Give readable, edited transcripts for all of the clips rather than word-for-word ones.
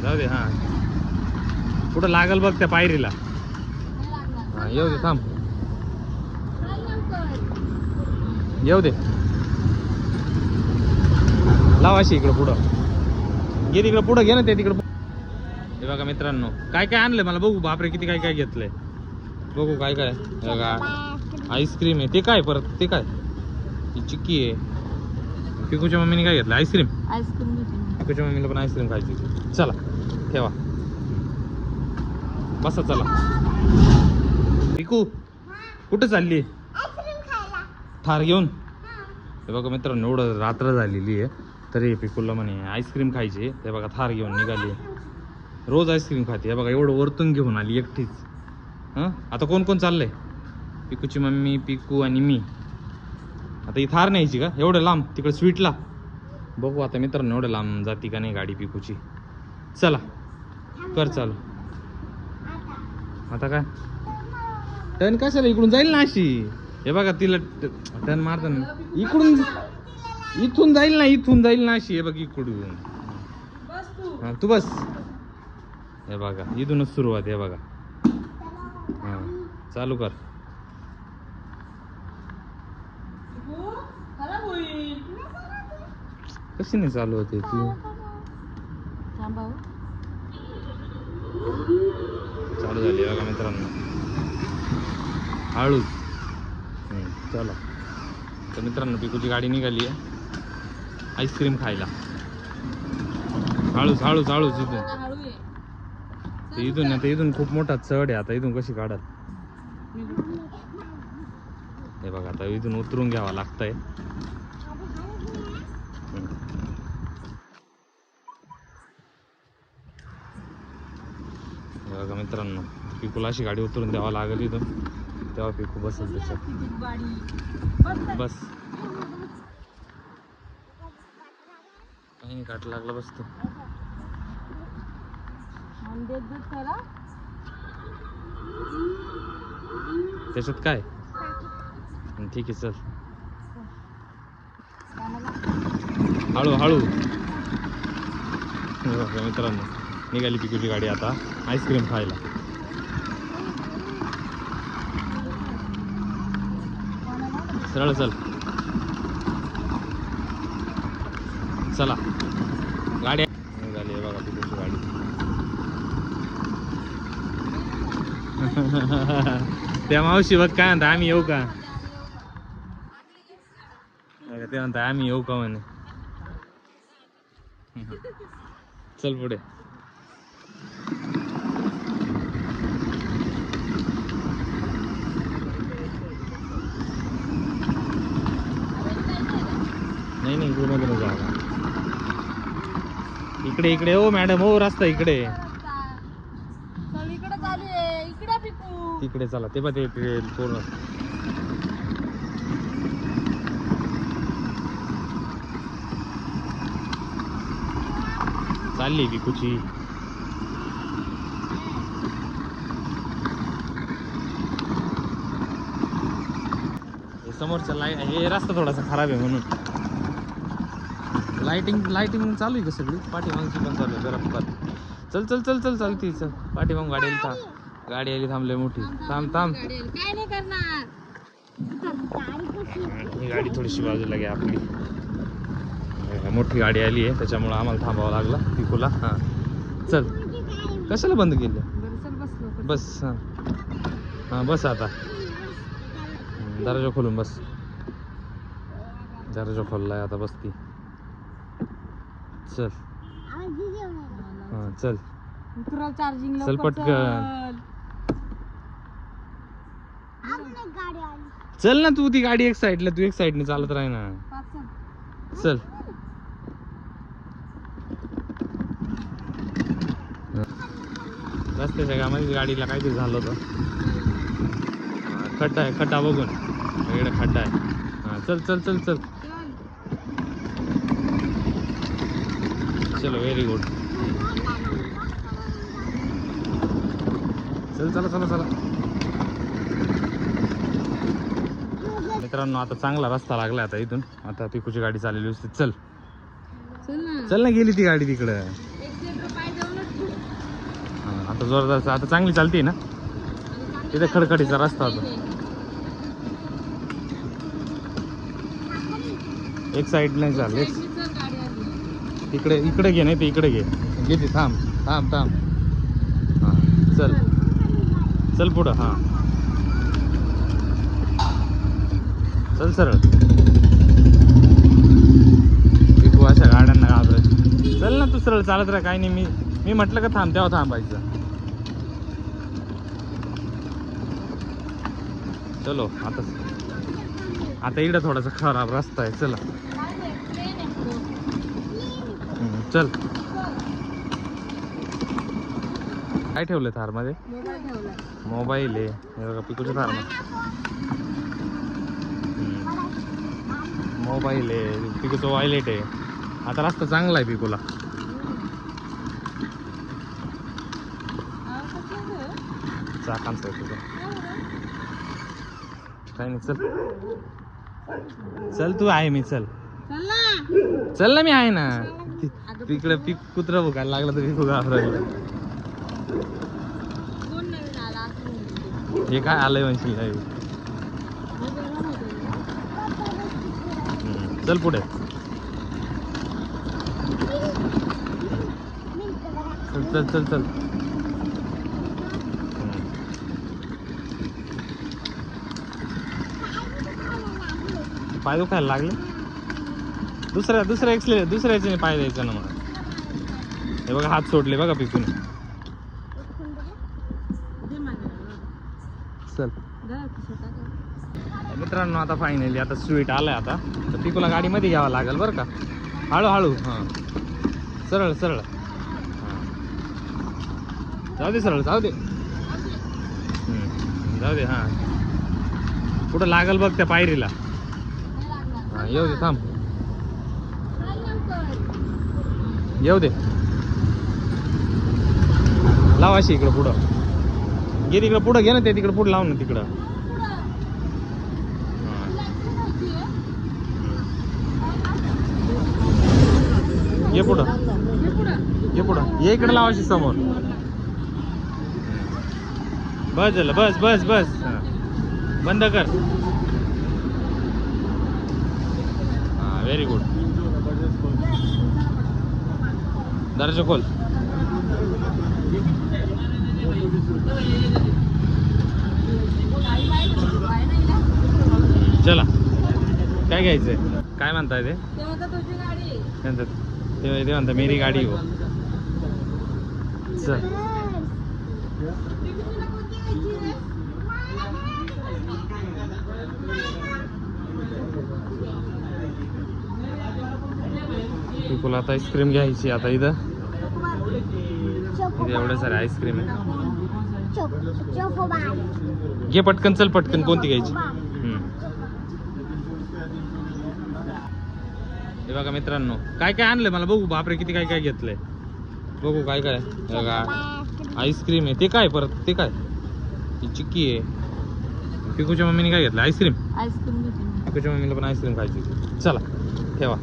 जाऊ दे. हा कुठं लागल बघ त्या पायरीला. हा येऊ दे थांब. येऊ दे. लावाशी इकडं पुढं घे. तिकडं पुढं घे ना ते तिकडं. हे बघा मित्रांनो काय काय आणलंय मला बघू. बापरे किती काय काय घेतलंय बघू. काय काय बघा. आईस्क्रीम आहे. ते काय परत ते काय ही चिक्की आहे. पिकूच्या मम्मीने काय घेतलं. आईस्क्रीम. पिकूच्या मम्मीला पण आईस्क्रीम खायची. चला ठेवा बसा. चला पिकू कुठं चालली. ठार घेऊन. हे बघा मित्रांनो एवढं रात्र झालेली आहे तरी पिकूला म्हणे आईस्क्रीम खायची. ते बघा थार घेऊन निघाली. रोज आईस्क्रीम खाते. हे बघा एवढं वरतून घेऊन आली एकटीच. हां आता कोण कोण चाललंय. पिकूची मम्मी पिकू आणि मी. आता ही थार न्यायची का एवढं लांब तिकडे स्वीटला. बघू आता मित्रांनो एवढं लांब जाती का नाही गाडी पिकूची. चला कर चालू. आता काय टर्न कशाला इकडून जाईल ना अशी. हे बघा तिला टर्न मारताना इकडून इथून जाईल ना. इथून जाईल ना अशी. हे बघ इकडून. हा तू बस. हे बघा इथूनच सुरुवात. हे बघा हा चालू कर. कशी नाही चालू होते तू. चालू झाली बघा मित्रांनो हळूच. चला तर मित्रांनो पिकूची गाडी निघाली आहे आईस्क्रीम खायला. हळूच हळूच हळूच. इथून आता इथून खूप मोठा चढ आहे. आता इथून कशी काढत. हे बघा आता इथून उतरून घ्यावा लागतंय. बघा मित्रांनो पिकूला अशी गाडी उतरून द्यावा लागेल इथून तेव्हा पिकू बसेल त्याच्यात. बस काही काट लागला बसतो. त्याच्यात काय ठीक आहे चल. हळू हळू. मित्रांनो निघाली पिकूची गाडी आता आईस्क्रीम खायला. सरळ चल. चला गाडी निघाली आहे बघा पिकूची गाडी. त्या मावशी बघ काय म्हणता आम्ही येऊ का. ते म्हणता आम्ही येऊ का म्हणे. चल पुढे. नाही नाही इकडे मध्ये जा. इकडे इकडे हो मॅडम हो रस्ता इकडे. तिकडे चला. ते पण ते पूर्ण चालली पिकूची. समोरचा लाईट हे रस्ता थोडासा खराब आहे म्हणून लाइटिंग चालू आहे का सगळी. पाठीमागची पण चालू आहे जरा फुकात. चल चल चल चल चालती चल. पाठीमाग गाडी आली. गाडी आली थांबले मोठी. थांब थांब. काय नाही करणार. ही गाडी थोडीशी बाजूला घ्या आपली. मोठी गाडी आली आहे त्याच्यामुळे आम्हाला थांबावं लागलं पिकूला. हां चल. कशाला बंद केलं. बस हां हां बस आता. दरवाजा खोलून बस. दरवाजा खोललाय आता बसती. चल हां चल चल पटकन. चल ना तू. ती गाडी एक साईडला तू एक साईडने चालत राह ना. चल रस्त्याच्या कामाची गाडीला काहीतरी झालं होतं. खड्डा आहे. खड्डा बघून इकडे खड्डा आहे. हां चल चल चल चल. चलो व्हेरी गुड. चल चला चला चला. मित्रांनो आता चांगला रस्ता लागला. आता इथून आता पिकूची गाडी चाललेली असते. चल चल ना. गेली ती गाडी तिकडं. आता जोरदार आता चांगली चालते ना तिथे खडखडीचा रस्ता होता. एक साईड नाही चाल इकडे इकडे घे नाही ते इकडे घे घेते थांब थांब थांब हां चल चल पुढं हां चल सरळ. तू अशा गाड्यांना घाबरत चल ना तू सरळ चालत राहा काही नाही. मी म्हटलं का थांब तेव्हा थांबायचं. चलो आता इकडं थोडासा खराब रस्ता आहे चला चल. काय ठेवलंय थार मध्ये मोबाईल आहे हे बघा पिकूच्या थार मध्ये मोबाईल आहे पिकूचं वॉयलेट आहे. आता रस्ता चांगला आहे पिकूला. चाकांचा आहे तुझा काही नाही चल चल तू आहे मी चल चल ना मी आहे ना. तिकडे पीक कुत्रा भुकायला लागला तर पिकू घाबरायला. हे काय आलंय म्हणशील नाही चल पुढे चल चल चल चल. पाय दुखायला लागले दुसऱ्या याच्याने पाय द्यायचं ना मला. हे बघा हात सोडले बघा पिकूने. चल मित्रांनो आता फायनली आता स्वीट आलाय आता तर पिकूला गाडीमध्ये घ्यावं लागेल बरं का. हळूहळू हां सरळ सरळ हां जाऊ दे सरळ जाऊ दे जाऊ दे हां कुठं लागल बघ त्या पायरीला. हां येऊ दे थांब येऊ दे लाव अशी इकडं पुढं घे तिकडं पुढं घे ना ते तिकडं पुढं लाव ना तिकडं. ये पुढं ये इकडे लावायची समोर. बस झालं बस बस बस बंद कर. हां व्हेरी गुड. दरवाजा खोल. चला काय घ्यायचंय काय म्हणताय ते ते म्हणता मेरी गाडी हो. चल पिकूला आता आईस्क्रीम घ्यायची. आता इथं एवढे सारे आईस्क्रीम आहे. घे पटकन चल पटकन कोणती घ्यायची. हे बघा मित्रांनो काय काय आणलंय मला बघू. बापरे किती काय काय घेतलंय बघू काय काय. बघा आईस्क्रीम आहे ते काय परत ते काय ती चिक्की आहे. पिकूच्या मम्मीने काय घेतलं आईस्क्रीम. पिकूच्या मम्मीला पण आईस्क्रीम खायची. चला ठेवा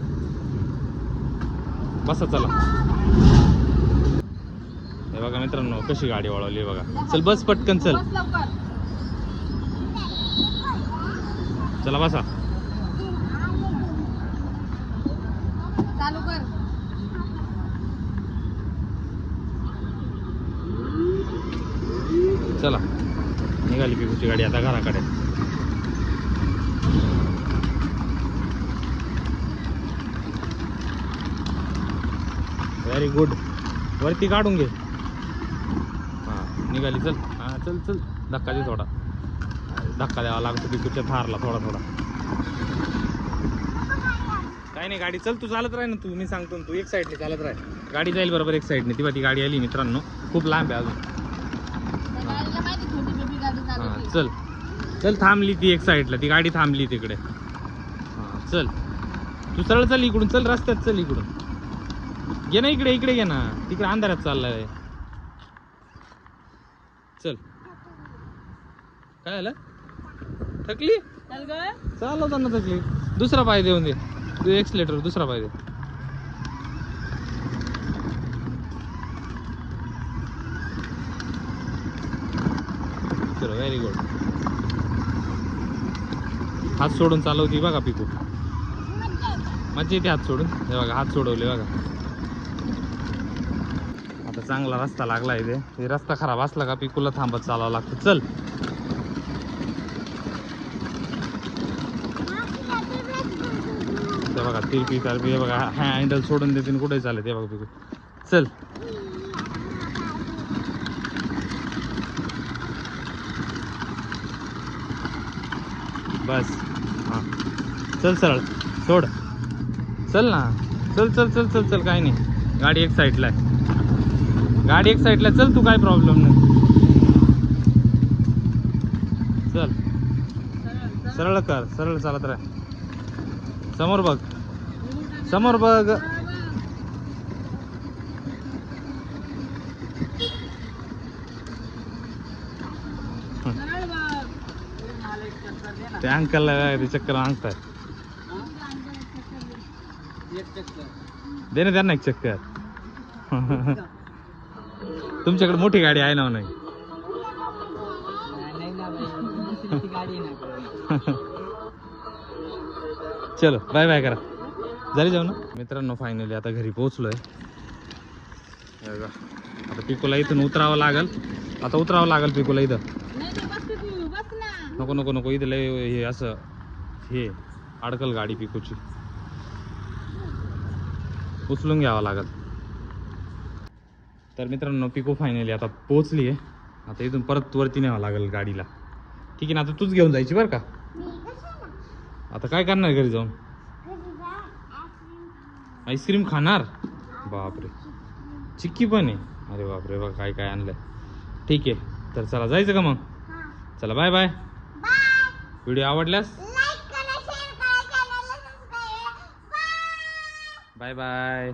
बसा चला. हे बघा मित्रांनो कशी गाडी वळवली बघा. चल बस पटकन चल चला बसा. चालू कर. चला निघाली पिकूची गाडी आता घराकडे. Very good. वरती काढून घे. हां निघाली चल. हां चल चल धक्का दे थोडा. धक्का द्यावा लागतो पिकूच्या थारला थोडा थोडा. काय नाही गाडी चल तू चालत राह ना तू. मी सांगतो ना तू एक साईडने चालत राह. गाडी जाईल बरोबर एक साईडने. ती गाडी आली मित्रांनो खूप लांब आहे अजून. हां चल चल थांबली ती एक साईडला. ती गाडी थांबली तिकडे. हां चल तू सरळ चल इकडून चल रस्त्यात चल इकडून. घे ना इकडे इकडे घे ना तिकडे अंधारात चाललाय. चल काय झालं थकली चालवताना थकली. दुसरा पाय देऊन दे तू एक्सलेटर दुसरा पाय दे. Very good. हात सोडून चालवती बघा पिकू. मजा येते हात सोडून. हे बघा हात सोडवले बघा. आता चांगला रस्ता लागला इथे. हे रस्ता खराब असला का पिकूला थांबत चालावं लागतं. चल ते बघा तिरपी तारपी. हे बघा हँडल सोडून देते कुठे चालत. ते बघा पिकू. चल बस. हां चल सरळ सोड. चल ना. चल चल चल चल चल. काही नाही. गाडी एक साईडला आहे. गाडी एक साईडला. चल तू काय प्रॉब्लेम नाही. चल सरळ कर. सरळ चालत राह. समोर बघ. समोर बघ. ते अंकलला ते चक्कर मागताय. दे ना त्यांना एक चक्कर. तुमच्याकडे मोठी गाडी आहे ना नाही. चलो बाय बाय करा. झाली जाऊ ना मित्रांनो. फायनली आता घरी पोहोचलोय. आता पिकोला इथून उतरावं लागल. आता उतरावं लागल पिकोला इथं. नको नको नको. इथं लय हे असं हे अडकल गाडी पिकोची. उचलून घ्यावं लागल. तर मित्रांनो पिको फायनली आता पोहोचली आहे. आता इथून परत वरती न्यावं लागेल गाडीला. ठीक आहे ना. आता तूच घेऊन जायची बरं का. आता काय करणार घरी जाऊन. आईस्क्रीम खाणार. बापरे चिक्की पण आहे. अरे बापरे बघा काय काय आणलंय. ठीक आहे तर चला जायचं का मग. चला बाय बाय. व्हिडिओ आवडल्यास बाय बाय.